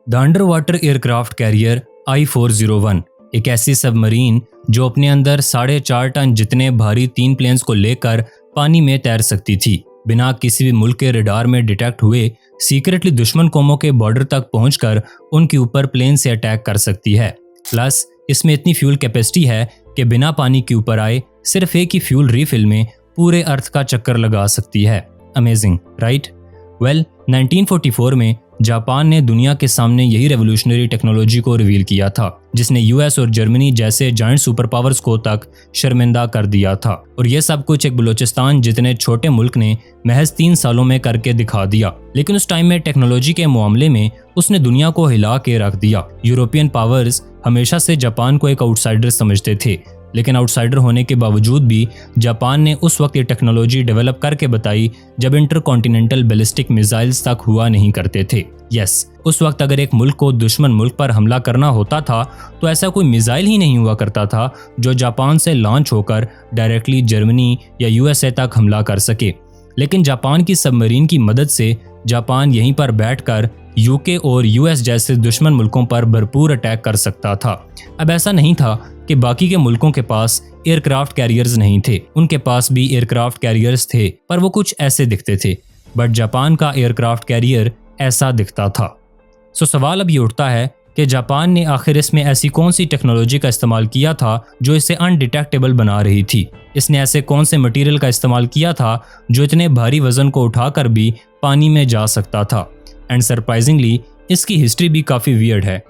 The under water aircraft carrier I-401 एक ऐसी submarine जो अपने अंदर 4.5 टन जितने भारी 3 प्लेन्स को लेकर पानी में तैर सकती थी। बिना किसी भी मुल्क के रडार में डिटेक्ट हुए सीक्रेटली दुश्मन कौमों के बॉर्डर तक पहुंचकर उनके ऊपर प्लेन से अटैक कर सकती है। प्लस इसमें इतनी फ्यूल कैपेसिटी है कि बिना पानी के ऊपर आए सिर्फ एक ही फ्यूल रीफिल में पूरे अर्थ का चक्कर लगा सकती है। Amazing, right? वेल, 1944 में जापान ने दुनिया के सामने यही रेवोल्यूशनरी टेक्नोलॉजी को रिवील किया था, जिसने यूएस और जर्मनी जैसे जायंट सुपर पावर्स को तक शर्मिंदा कर दिया था। और यह सब कुछ एक बलूचिस्तान जितने छोटे मुल्क ने महज 3 सालों में करके दिखा दिया। लेकिन उस टाइम में टेक्नोलॉजी के मामले में उसने दुनिया को हिला के रख दिया। यूरोपियन पावर्स हमेशा से जापान को एक आउटसाइडर समझते थे, लेकिन आउटसाइडर होने के बावजूद भी जापान ने उस वक्त ये टेक्नोलॉजी डेवलप करके बताई जब इंटरकॉन्टिनेंटल बैलिस्टिक मिसाइल्स तक हुआ नहीं करते थे। यस, उस वक्त अगर एक मुल्क को दुश्मन मुल्क पर हमला करना होता था तो ऐसा कोई मिसाइल ही नहीं हुआ करता था जो जापान से लॉन्च होकर डायरेक्टली जर्मनी या यूएसए तक हमला कर सके। लेकिन जापान की सबमरीन की मदद से जापान यहीं पर बैठकर यूके और यूएस जैसे दुश्मन मुल्कों पर भरपूर अटैक कर सकता था। अब ऐसा नहीं था कि बाकी के मुल्कों के पास एयरक्राफ्ट कैरियर्स नहीं थे, उनके पास भी एयरक्राफ्ट कैरियर्स थे, पर वो कुछ ऐसे दिखते थे। बट जापान का एयरक्राफ्ट कैरियर ऐसा दिखता था। सो सवाल अब ये उठता है कि जापान ने आखिर इसमें ऐसी कौन सी टेक्नोलॉजी का इस्तेमाल किया था जो इसे अनडिटेक्टेबल बना रही थी। इसने ऐसे कौन से मटेरियल का इस्तेमाल किया था जो इतने भारी वजन को उठाकर भी पानी में जा सकता था। एंड सरप्राइजिंगली इसकी हिस्ट्री भी काफ़ी वियर्ड है।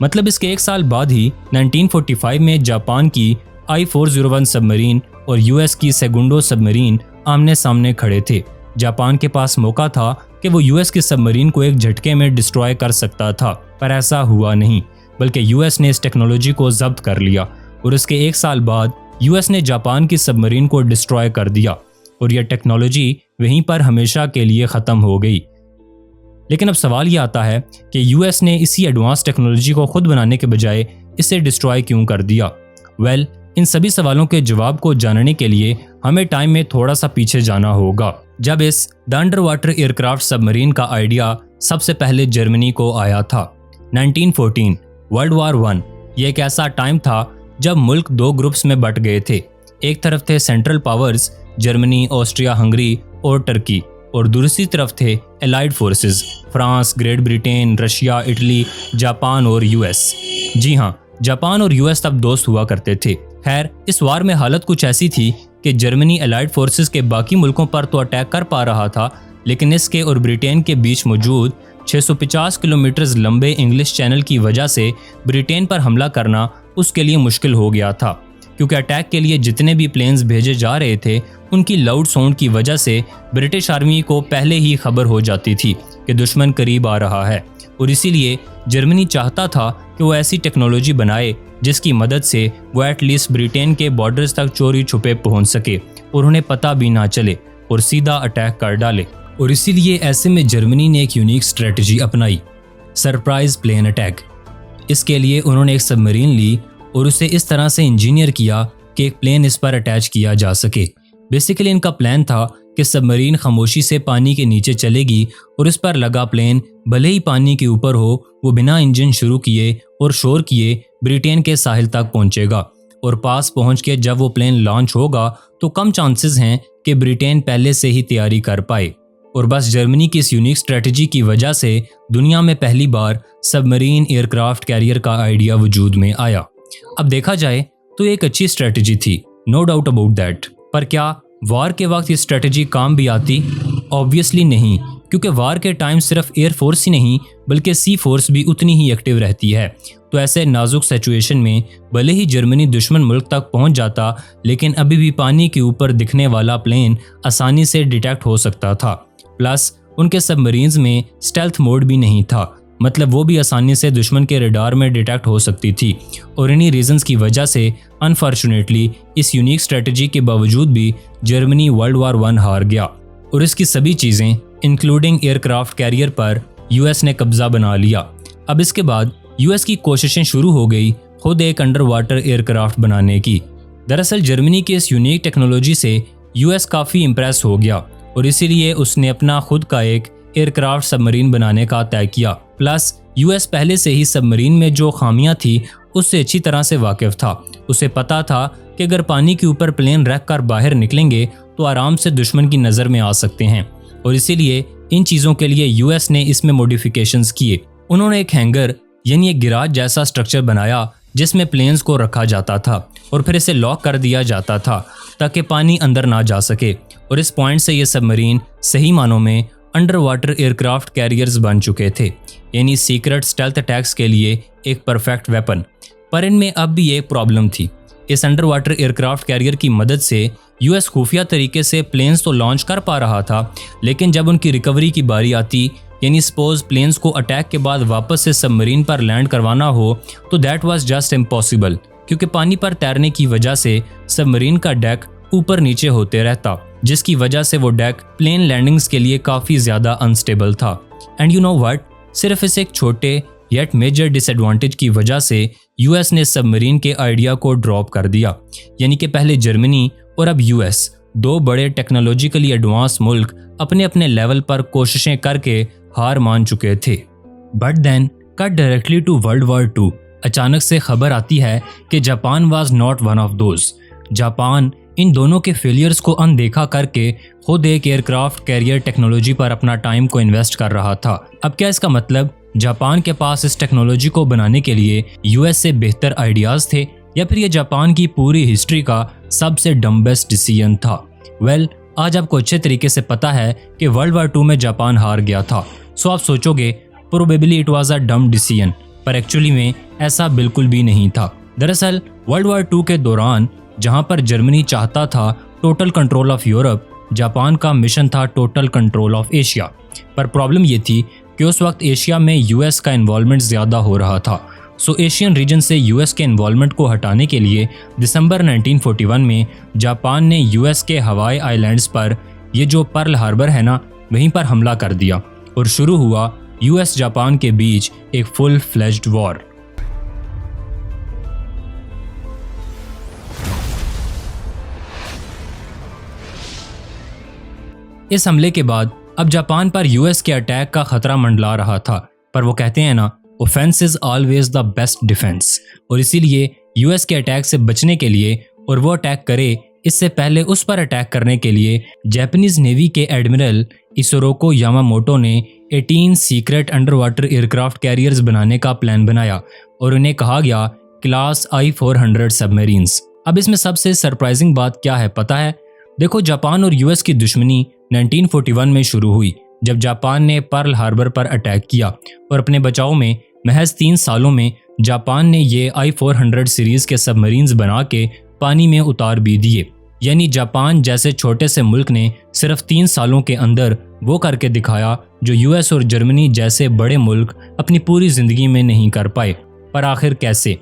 मतलब इसके 1 साल बाद ही 1945 में जापान की I-401 सबमरीन और यूएस की सेगुंडो सबमरीन आमने सामने खड़े थे। जापान के पास मौका था कि वो यूएस की सबमरीन को एक झटके में डिस्ट्रॉय कर सकता था, पर ऐसा हुआ नहीं, बल्कि यूएस ने इस टेक्नोलॉजी को जब्त कर लिया और उसके 1 साल बाद यूएस ने जापान की सबमरीन को डिस्ट्रॉय कर दिया और यह टेक्नोलॉजी वहीं पर हमेशा के लिए ख़त्म हो गई। लेकिन अब सवाल ये आता है कि यूएस ने इसी एडवांस टेक्नोलॉजी को खुद बनाने के बजाय इसे डिस्ट्रॉय क्यों कर दिया? वेल, इन सभी सवालों के जवाब को जानने के लिए हमें टाइम में थोड़ा सा पीछे जाना होगा, जब इस the under water aircraft submarine का आइडिया सबसे पहले जर्मनी को आया था। 1914 वर्ल्ड वॉर 1 ये एक ऐसा टाइम था जब मुल्क 2 ग्रुप्स में बट गए थे। एक तरफ थे central powers Germany, Austria, Hungary और टर्की, और दूसरी तरफ थे allied forces France, great Britain, Russia, Italy, Japan और यूएस। जी हाँ, जापान और यूएस तब दोस्त हुआ करते थे। खैर, इस वार में हालत कुछ ऐसी थी कि जर्मनी एलाइड फोर्सेस के बाकी मुल्कों पर तो अटैक कर पा रहा था, लेकिन इसके और ब्रिटेन के बीच मौजूद 650 किलोमीटर लंबे इंग्लिश चैनल की वजह से ब्रिटेन पर हमला करना उसके लिए मुश्किल हो गया था, क्योंकि अटैक के लिए जितने भी प्लेन्स भेजे जा रहे थे उनकी लाउड साउंड की वजह से ब्रिटिश आर्मी को पहले ही खबर हो जाती थी कि दुश्मन करीब आ रहा है। और इसीलिए जर्मनी चाहता था कि वो ऐसी टेक्नोलॉजी बनाए जिसकी मदद से वो एटलीस्ट ब्रिटेन के बॉर्डर्स तक चोरी छुपे पहुंच सके और उन्हें पता भी ना चले और सीधा अटैक कर डाले। और इसीलिए ऐसे में जर्मनी ने एक यूनिक स्ट्रेटजी अपनाई, सरप्राइज प्लेन अटैक। इसके लिए उन्होंने एक सबमरीन ली और उसे इस तरह से इंजीनियर किया कि एक प्लेन इस पर अटैच किया जा सके। बेसिकली इनका प्लान था कि सबमरीन खामोशी से पानी के नीचे चलेगी और इस पर लगा प्लेन भले ही पानी के ऊपर हो, वो बिना इंजन शुरू किए और शोर किए ब्रिटेन के साहिल तक पहुंचेगा और पास पहुंच के जब वो प्लेन लॉन्च होगा तो कम चांसेस हैं कि ब्रिटेन पहले से ही तैयारी कर पाए। और बस जर्मनी की इस यूनिक स्ट्रेटजी की वजह से दुनिया में पहली बार सबमरीन एयरक्राफ्ट कैरियर का आइडिया वजूद में आया। अब देखा जाए तो एक अच्छी स्ट्रेटजी थी, नो डाउट अबाउट दैट, पर क्या वार के वक्त ये स्ट्रेटजी काम भी आती? ऑब्वियसली नहीं, क्योंकि वार के टाइम सिर्फ एयरफोर्स ही नहीं बल्कि सी फोर्स भी उतनी ही एक्टिव रहती है। तो ऐसे नाजुक सिचुएशन में भले ही जर्मनी दुश्मन मुल्क तक पहुंच जाता, लेकिन अभी भी पानी के ऊपर दिखने वाला प्लेन आसानी से डिटेक्ट हो सकता था। प्लस उनके सबमरीन्स में स्टेल्थ मोड भी नहीं था, मतलब वो भी आसानी से दुश्मन के रडार में डिटेक्ट हो सकती थी। और इन्हीं रीजंस की वजह से अनफॉर्चुनेटली इस यूनिक स्ट्रेटजी के बावजूद भी जर्मनी वर्ल्ड वॉर 1 हार गया और इसकी सभी चीज़ें इंक्लूडिंग एयरक्राफ्ट कैरियर पर यूएस ने कब्जा बना लिया। अब इसके बाद यूएस की कोशिशें शुरू हो गई खुद एक अंडर वाटर एयरक्राफ्ट बनाने की। दरअसल जर्मनी की इस यूनिक टेक्नोलॉजी से यूएस काफ़ी इम्प्रेस हो गया और इसीलिए उसने अपना खुद का एक एयरक्राफ्ट सबमरीन बनाने का तय किया। प्लस यूएस पहले से ही सबमरीन में जो खामियां थी उससे अच्छी तरह से वाकिफ था। उसे पता था कि अगर पानी के ऊपर प्लेन रख कर बाहर निकलेंगे तो आराम से दुश्मन की नज़र में आ सकते हैं, और इसीलिए इन चीज़ों के लिए यूएस ने इसमें मॉडिफिकेशंस किए। उन्होंने एक हैंगर यानी एक गिराज जैसा स्ट्रक्चर बनाया जिसमें प्लेन्स को रखा जाता था और फिर इसे लॉक कर दिया जाता था ताकि पानी अंदर ना जा सके, और इस पॉइंट से ये सबमरीन सही मानों में अंडर वाटर एयरक्राफ्ट कैरियर्स बन चुके थे, यानी सीक्रेट स्टेल्थ अटैक्स के लिए एक परफेक्ट वेपन। पर इनमें अब भी एक प्रॉब्लम थी। इस अंडर वाटर एयरक्राफ्ट कैरियर की मदद से यूएस खुफिया तरीके से प्लेन्स तो लॉन्च कर पा रहा था, लेकिन जब उनकी रिकवरी की बारी आती, यानी सपोज प्लेन्स को अटैक के बाद वापस से सबमरीन पर लैंड करवाना हो, तो दैट वाज जस्ट इम्पॉसिबल, क्योंकि पानी पर तैरने की वजह से सबमरीन का डेक ऊपर नीचे होते रहता, जिसकी वजह से वो डेक प्लेन लैंडिंग्स के लिए काफ़ी ज़्यादा अनस्टेबल था। एंड यू नो व्हाट, सिर्फ इस एक छोटे येट मेजर डिसएडवांटेज की वजह से यूएस ने सबमरीन के आइडिया को ड्रॉप कर दिया। यानी कि पहले जर्मनी और अब यूएस, दो बड़े टेक्नोलॉजिकली एडवांस मुल्क अपने अपने लेवल पर कोशिशें करके हार मान चुके थे। But then cut directly to World War 2। अचानक से खबर आती है कि Japan was not one of those. Japan इन दोनों के फेलियर्स को अनदेखा करके खुद एक एयरक्राफ्ट कैरियर टेक्नोलॉजी पर अपना टाइम को इन्वेस्ट कर रहा था। अब क्या इसका मतलब जापान के पास इस टेक्नोलॉजी को बनाने के लिए यूएस से बेहतर आइडियाज थे, या फिर ये जापान की पूरी हिस्ट्री का सबसे डम्बेस्ट डिसीजन था? वेल, आज आपको अच्छे तरीके से पता है कि वर्ल्ड वॉर 2 में जापान हार गया था। सो आप सोचोगे प्रोबेबली इट वाज अ डम डिसीजन, पर एक्चुअली में ऐसा बिल्कुल भी नहीं था। दरअसल वर्ल्ड वॉर 2 के दौरान जहां पर जर्मनी चाहता था total control of Europe, Japan का मिशन था टोटल कंट्रोल ऑफ एशिया। पर प्रॉब्लम ये थी कि उस वक्त एशिया में यूएस का इन्वॉल्वमेंट ज़्यादा हो रहा था। सो एशियन रीजन से यूएस के इन्वॉल्वमेंट को हटाने के लिए दिसंबर 1941 में जापान ने यूएस के हवाई आइलैंड्स पर, ये जो पर्ल हार्बर है ना, वहीं पर हमला कर दिया और शुरू हुआ यूएस जापान के बीच एक फुल फ्लेज्ड वॉर। इस हमले के बाद अब जापान पर यूएस के अटैक का खतरा मंडला रहा था, पर वो कहते हैं ना, offence is always the best defence, और इसीलिए यूएस के अटैक से बचने के लिए और वो अटैक करे इससे पहले उस पर अटैक करने के लिए जापानीज नेवी के एडमिरल इसिरोको यामामोटो ने 18 secret under water aircraft carriers बनाने का प्लान बनाया और उन्हें कहा गया क्लास I-400 सबमरीन्स। अब इसमें सबसे सरप्राइजिंग बात क्या है पता है? देखो, जापान और यूएस की दुश्मनी 1941 में शुरू हुई जब जापान ने पर्ल हार्बर पर अटैक किया, और अपने बचाव में महज 3 सालों में जापान ने ये I-400 सीरीज के सबमरीन्स बना के पानी में उतार भी दिए। यानी जापान जैसे छोटे से मुल्क ने सिर्फ 3 सालों के अंदर वो करके दिखाया जो यूएस और जर्मनी जैसे बड़े मुल्क अपनी पूरी जिंदगी में नहीं कर पाए। पर आखिर कैसे?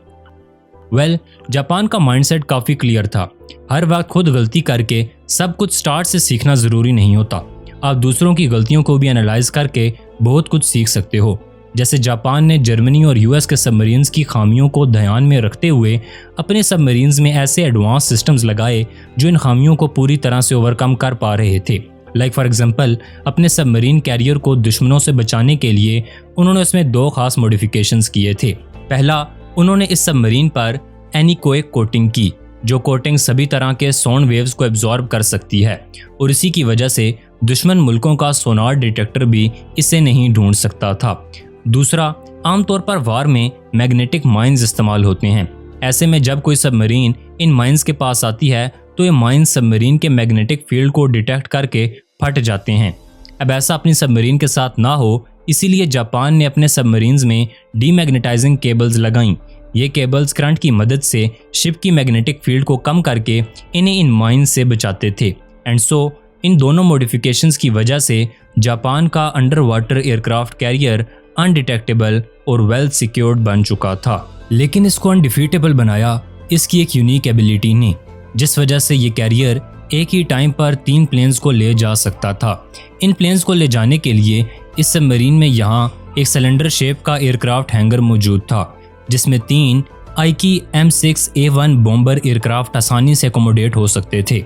वेल, जापान का माइंडसेट काफ़ी क्लियर था। हर वक्त खुद गलती करके सब कुछ स्टार्ट से सीखना ज़रूरी नहीं होता। आप दूसरों की गलतियों को भी एनालाइज करके बहुत कुछ सीख सकते हो। जैसे जापान ने जर्मनी और यूएस के सबमरीन्स की खामियों को ध्यान में रखते हुए अपने सबमरीन्स में ऐसे एडवांस सिस्टम्स लगाए जो इन खामियों को पूरी तरह से ओवरकम कर पा रहे थे। लाइक फॉर एग्जांपल, अपने सबमरीन कैरियर को दुश्मनों से बचाने के लिए उन्होंने इसमें 2 खास मॉडिफिकेशंस किए थे। पहला, उन्होंने इस सबमरीन पर एनीकोएक कोटिंग की, जो कोटिंग सभी तरह के साउंड वेव्स को एब्जॉर्ब कर सकती है, और इसी की वजह से दुश्मन मुल्कों का सोनार डिटेक्टर भी इसे नहीं ढूंढ सकता था। दूसरा, आमतौर पर वार में मैग्नेटिक माइंस इस्तेमाल होते हैं। ऐसे में जब कोई सबमरीन इन माइंस के पास आती है तो ये माइंस सबमरीन के मैग्नेटिक फील्ड को डिटेक्ट करके फट जाते हैं। अब ऐसा अपनी सबमरीन के साथ ना हो, इसीलिए जापान ने अपने सबमरीन्स में डीमैग्नेटाइजिंग केबल्स लगाईं। ये केबल्स करंट की मदद से शिप की मैग्नेटिक फील्ड को कम करके इन्हें इन माइंस से बचाते थे। एंड सो इन दोनों मॉडिफिकेशंस की वजह से जापान का under water aircraft carrier undetectable और वेल सिक्योर्ड बन चुका था। लेकिन इसको अनडिफीटेबल बनाया इसकी एक यूनिक एबिलिटी ने, जिस वजह से ये कैरियर एक ही टाइम पर 3 प्लेन्स को ले जा सकता था। इन प्लेन्स को ले जाने के लिए इस सबमरीन में यहाँ एक सिलेंडर शेप का एयरक्राफ्ट हैंगर मौजूद था, जिसमें 3 आईकी M6A1 बॉम्बर एयरक्राफ्ट आसानी से अकोमोडेट हो सकते थे।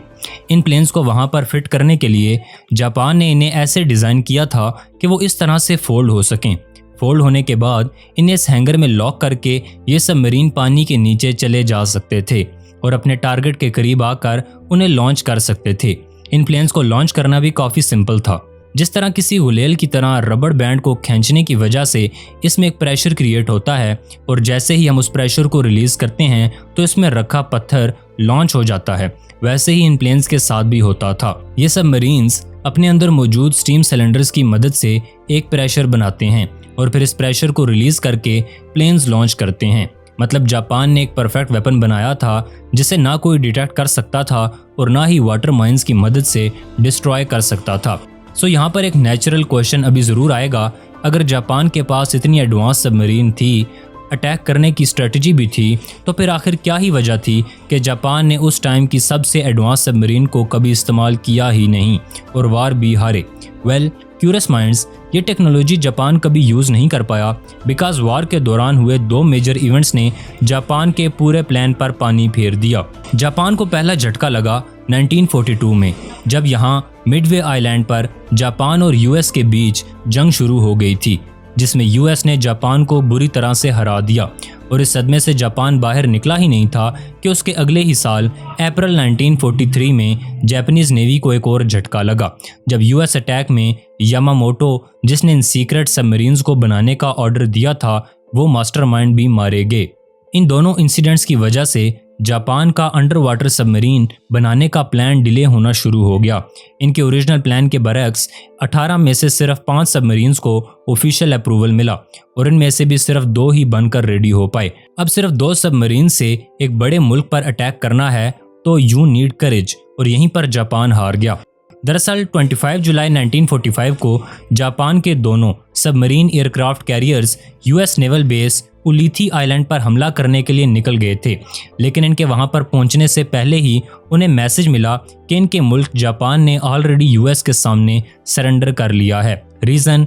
इन प्लेन्स को वहां पर फिट करने के लिए जापान ने इन्हें ऐसे डिज़ाइन किया था कि वो इस तरह से फोल्ड हो सकें। फोल्ड होने के बाद इन्हें इस हैंगर में लॉक करके ये सबमरीन पानी के नीचे चले जा सकते थे और अपने टारगेट के करीब आकर उन्हें लॉन्च कर सकते थे। इन प्लेन्स को लॉन्च करना भी काफ़ी सिंपल था। जिस तरह किसी गुलेल की तरह रबड़ बैंड को खींचने की वजह से इसमें एक प्रेशर क्रिएट होता है और जैसे ही हम उस प्रेशर को रिलीज करते हैं तो इसमें रखा पत्थर लॉन्च हो जाता है। वैसे ही इन प्लेन्स के साथ भी होता था। ये सबमरीन्स अपने अंदर मौजूद स्टीम सिलेंडर्स की मदद से एक प्रेशर बनाते हैं और फिर इस प्रेशर को रिलीज करके प्लेन्स लॉन्च करते हैं। मतलब जापान ने एक परफेक्ट वेपन बनाया था जिसे ना कोई डिटेक्ट कर सकता था और ना ही वाटर माइंस की मदद से डिस्ट्रॉय कर सकता था। सो यहाँ पर एक नेचुरल क्वेश्चन अभी ज़रूर आएगा, अगर जापान के पास इतनी एडवांस सबमरीन थी, अटैक करने की स्ट्रेटजी भी थी, तो फिर आखिर क्या ही वजह थी कि जापान ने उस टाइम की सबसे एडवांस सबमरीन को कभी इस्तेमाल किया ही नहीं और वार भी हारे। वेल, क्यूरियस माइंड्स, ये टेक्नोलॉजी जापान कभी यूज़ नहीं कर पाया बिकॉज वार के दौरान हुए 2 मेजर इवेंट्स ने जापान के पूरे प्लान पर पानी फेर दिया। जापान को पहला झटका लगा 1942 में, जब यहाँ मिडवे आइलैंड पर जापान और यूएस के बीच जंग शुरू हो गई थी, जिसमें यूएस ने जापान को बुरी तरह से हरा दिया और इस सदमे से जापान बाहर निकला ही नहीं था कि उसके अगले ही साल अप्रैल 1943 में जापानीज नेवी को एक और झटका लगा, जब यूएस अटैक में यामामोटो, जिसने इन सीक्रेट सबमरीन्स को बनाने का ऑर्डर दिया था, वो मास्टरमाइंड भी मारे गए। इन दोनों इंसिडेंट्स की वजह से जापान का अंडर वाटर सबमरीन बनाने का प्लान डिले होना शुरू हो गया। इनके ओरिजिनल प्लान के बरक्स 18 में से सिर्फ 5 सबमरीन्स को ऑफिशियल अप्रूवल मिला और इनमें से भी सिर्फ 2 ही बनकर रेडी हो पाए। अब सिर्फ 2 सबमरीन से एक बड़े मुल्क पर अटैक करना है तो यू नीड करेज, और यहीं पर जापान हार गया। दरअसल 25 जुलाई 1945 को जापान के दोनों submarine aircraft carriers US naval base Ulithi island पर हमला करने के लिए निकल गए थे, लेकिन इनके वहां पर पहुंचने से पहले ही उन्हें मैसेज मिला कि इनके मुल्क जापान ने ऑलरेडी यूएस के सामने सरेंडर कर लिया है। रीजन,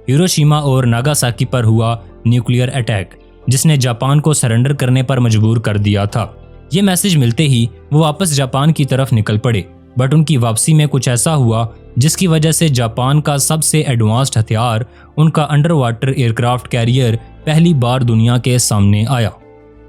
हिरोशिमा और नागासाकी पर हुआ न्यूक्लियर अटैक, जिसने जापान को सरेंडर करने पर मजबूर कर दिया था। ये मैसेज मिलते ही वो वापस जापान की तरफ निकल पड़े, बट उनकी वापसी में कुछ ऐसा हुआ जिसकी वजह से जापान का सबसे एडवांस्ड हथियार, उनका अंडर वाटर एयरक्राफ्ट कैरियर, पहली बार दुनिया के सामने आया।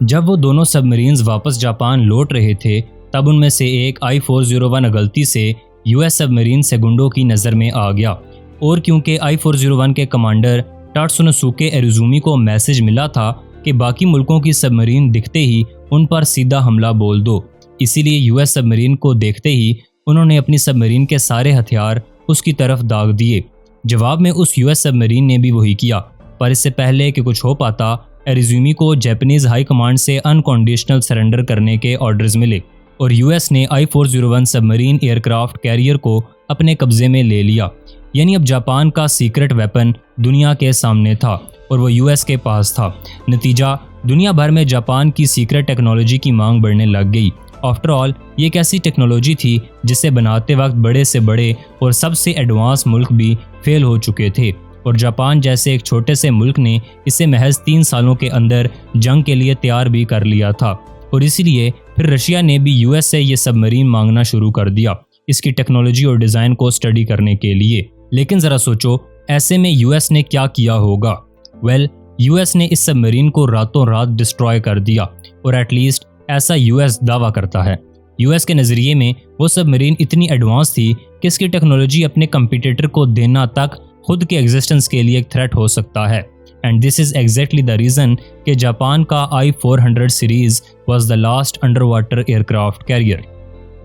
जब वो दोनों सबमरीन्स वापस जापान लौट रहे थे, तब उनमें से एक I-401 गलती से यूएस सबमरीन सेगुंडो की नज़र में आ गया, और क्योंकि I-401 के कमांडर टात्सुनोसुके एरिजुमी को मैसेज मिला था कि बाकी मुल्कों की सबमरीन दिखते ही उन पर सीधा हमला बोल दो, इसीलिए यूएस सबमरीन को देखते ही उन्होंने अपनी सबमरीन के सारे हथियार उसकी तरफ दाग दिए। जवाब में उस यूएस सबमरीन ने भी वही किया, पर इससे पहले कि कुछ हो पाता, एरिजुमी को जापानीज हाई कमांड से अनकंडीशनल सरेंडर करने के ऑर्डर्स मिले और यूएस ने I-401 सबमरीन एयरक्राफ्ट कैरियर को अपने कब्जे में ले लिया। यानी अब जापान का सीक्रेट वेपन दुनिया के सामने था और वो यूएस के पास था। नतीजा, दुनिया भर में जापान की सीक्रेट टेक्नोलॉजी की मांग बढ़ने लग गई। आफ्टर ऑल, ये एक ऐसी टेक्नोलॉजी थी जिसे बनाते वक्त बड़े से बड़े और सबसे एडवांस मुल्क भी फेल हो चुके थे, और जापान जैसे एक छोटे से मुल्क ने इसे महज 3 सालों के अंदर जंग के लिए तैयार भी कर लिया था। और इसीलिए फिर रशिया ने भी यूएस से ये सबमरीन मांगना शुरू कर दिया, इसकी टेक्नोलॉजी और डिज़ाइन को स्टडी करने के लिए। लेकिन ज़रा सोचो, ऐसे में यूएस ने क्या किया होगा? वेल, यूएस ने इस सबमरीन को रातों रात डिस्ट्रॉय कर दिया, और एटलीस्ट ऐसा यूएस दावा करता है। यूएस के नज़रिए में वो सबमरीन इतनी एडवांस थी कि इसकी टेक्नोलॉजी अपने कंपटीटर को देना तक खुद के एग्जिस्टेंस के लिए एक थ्रेट हो सकता है। And this is exactly the reason कि जापान का I-400 series was the last under water aircraft carrier.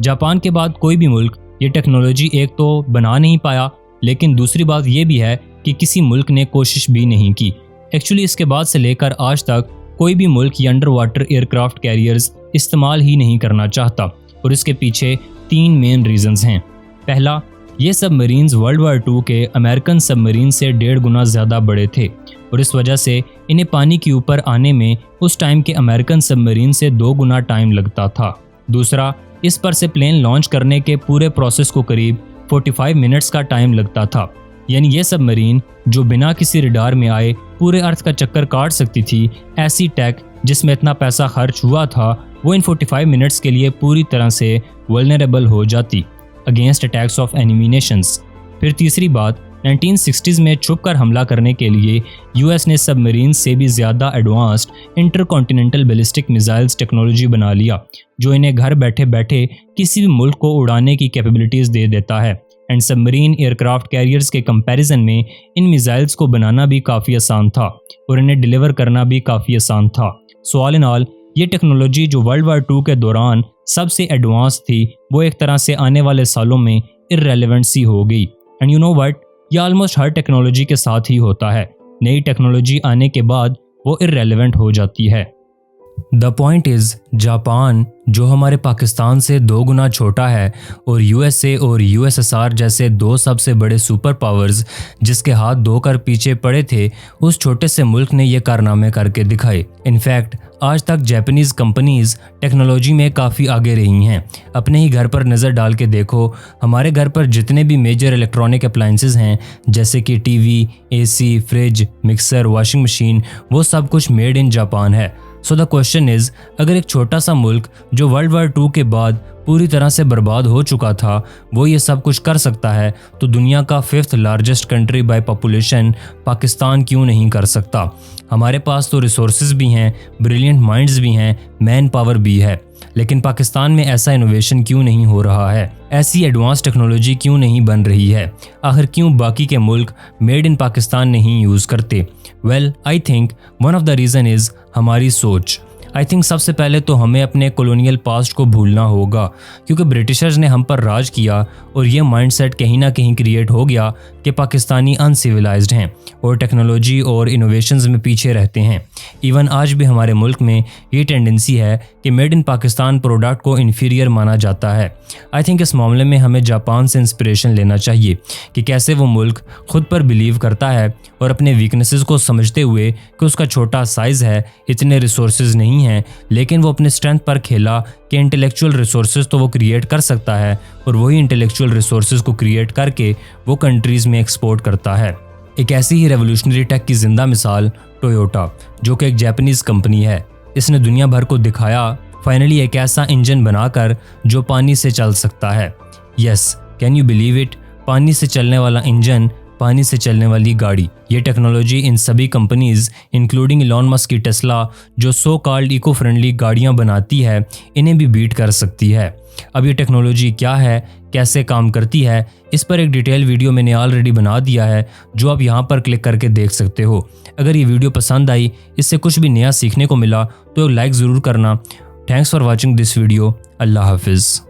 Japan के बाद कोई भी मुल्क ये टेक्नोलॉजी एक तो बना नहीं पाया, लेकिन दूसरी बात यह भी है कि किसी मुल्क ने कोशिश भी नहीं की। एक्चुअली इसके बाद से लेकर आज तक कोई भी मुल्क ये अंडर वाटर एयरक्राफ्ट कैरियर्स इस्तेमाल ही नहीं करना चाहता, और इसके पीछे 3 मेन रीजंस हैं। पहला, ये सबमरीन्स वर्ल्ड वार 2 के अमेरिकन सबमरीन से 1.5 गुना ज़्यादा बड़े थे, और इस वजह से इन्हें पानी के ऊपर आने में उस टाइम के अमेरिकन सबमरीन से 2 गुना टाइम लगता था। दूसरा, इस पर से प्लेन लॉन्च करने के पूरे प्रोसेस को करीब 45 मिनट्स का टाइम लगता था। यानी ये सबमरीन जो बिना किसी रडार में आए पूरे अर्थ का चक्कर काट सकती थी, ऐसी टेक जिसमें इतना पैसा खर्च हुआ था, वो इन 45 मिनट्स के लिए पूरी तरह से वल्नरेबल हो जाती against attacks of enemy Nations. फिर तीसरी बात, 1960s में छुपकर हमला करने के लिए यूएस ने सबमरीन से भी ज़्यादा advanced intercontinental ballistic missiles technology बना लिया, जो इन्हें घर बैठे बैठे किसी भी मुल्क को उड़ाने की कैपेबिलिटीज़ दे देता है। एंड सबमरीन एयरक्राफ्ट कैरियर्स के कंपैरिजन में इन मिसाइल्स को बनाना भी काफ़ी आसान था और इन्हें डिलीवर करना भी काफ़ी आसान था। सो ऑल इन ऑल, ये टेक्नोलॉजी जो वर्ल्ड वार 2 के दौरान सबसे एडवांस थी, वो एक तरह से आने वाले सालों में इररेलेवेंट सी हो गई। एंड यू नो व्हाट, ये ऑलमोस्ट हर टेक्नोलॉजी के साथ ही होता है। नई टेक्नोलॉजी आने के बाद वो इररेलेवेंट हो जाती है। द पॉइंट इज़, जापान जो हमारे पाकिस्तान से 2 गुना छोटा है और यूएसए और यूएसएसआर जैसे 2 सबसे बड़े सुपर पावर्स जिसके हाथ धोकर पीछे पड़े थे, उस छोटे से मुल्क ने ये कारनामे करके दिखाए। इनफैक्ट आज तक जापानीज़ कंपनीज़ टेक्नोलॉजी में काफ़ी आगे रही हैं। अपने ही घर पर नज़र डाल के देखो, हमारे घर पर जितने भी मेजर इलेक्ट्रॉनिक अप्लाइंसेस हैं, जैसे कि TV, AC, fridge, mixer, washing machine, वो सब कुछ मेड इन जापान है। सो द क्वेश्चन इज़, अगर एक छोटा सा मुल्क जो वर्ल्ड वार 2 के बाद पूरी तरह से बर्बाद हो चुका था, वो ये सब कुछ कर सकता है, तो दुनिया का 5th largest country by population Pakistan क्यों नहीं कर सकता? हमारे पास तो रिसोर्सेज भी हैं, ब्रिलियंट माइंड्स भी हैं, मैन पावर भी है, लेकिन पाकिस्तान में ऐसा इनोवेशन क्यों नहीं हो रहा है? ऐसी एडवांस टेक्नोलॉजी क्यों नहीं बन रही है? आखिर क्यों बाकी के मुल्क मेड इन पाकिस्तान नहीं यूज़ करते? Well, I think one of the reason is हमारी सोच। आई थिंक सबसे पहले तो हमें अपने कॉलोनियल पास्ट को भूलना होगा, क्योंकि ब्रिटिशर्स ने हम पर राज किया और ये माइंडसेट कहीं ना कहीं क्रिएट हो गया कि पाकिस्तानी अनसिविलाइज्ड हैं और टेक्नोलॉजी और इनोवेशंस में पीछे रहते हैं। इवन आज भी हमारे मुल्क में ये टेंडेंसी है कि मेड इन पाकिस्तान प्रोडक्ट को इन्फीरियर माना जाता है। आई थिंक इस मामले में हमें जापान से इंस्पिरेशन लेना चाहिए कि कैसे वो मुल्क खुद पर बिलीव करता है और अपने वीकनेसेस को समझते हुए कि उसका छोटा साइज़ है, इतने रिसोर्सेज नहीं हैं, लेकिन वो अपने स्ट्रेंथ पर खेला कि इंटेलेक्चुअल रिसोर्सेज तो वो क्रिएट कर सकता है और वही इंटेलेक्चुअल रिसोर्सेज को क्रिएट करके वो कंट्रीज़ में एक्सपोर्ट करता है। एक ऐसी ही रेवोल्यूशनरी टेक की जिंदा मिसाल टोयोटा, जो कि एक जापानीज़ कंपनी है। इसने दुनिया भर को दिखाया फाइनली एक ऐसा इंजन बनाकर जो पानी से चल सकता है। Yes, can you believe it? पानी से चलने वाला इंजन, पानी से चलने वाली गाड़ी। ये टेक्नोलॉजी इन सभी कंपनीज़ इंक्लूडिंग इलॉन मस्क की टेस्ला, जो सो कॉल्ड इको फ्रेंडली गाड़ियाँ बनाती है, इन्हें भी बीट कर सकती है। अब ये टेक्नोलॉजी क्या है, कैसे काम करती है, इस पर एक डिटेल वीडियो मैंने ऑलरेडी बना दिया है, जो आप यहाँ पर क्लिक करके देख सकते हो। अगर ये वीडियो पसंद आई, इससे कुछ भी नया सीखने को मिला, तो एक लाइक ज़रूर करना। Thanks for watching this video. अल्लाह हाफिज़।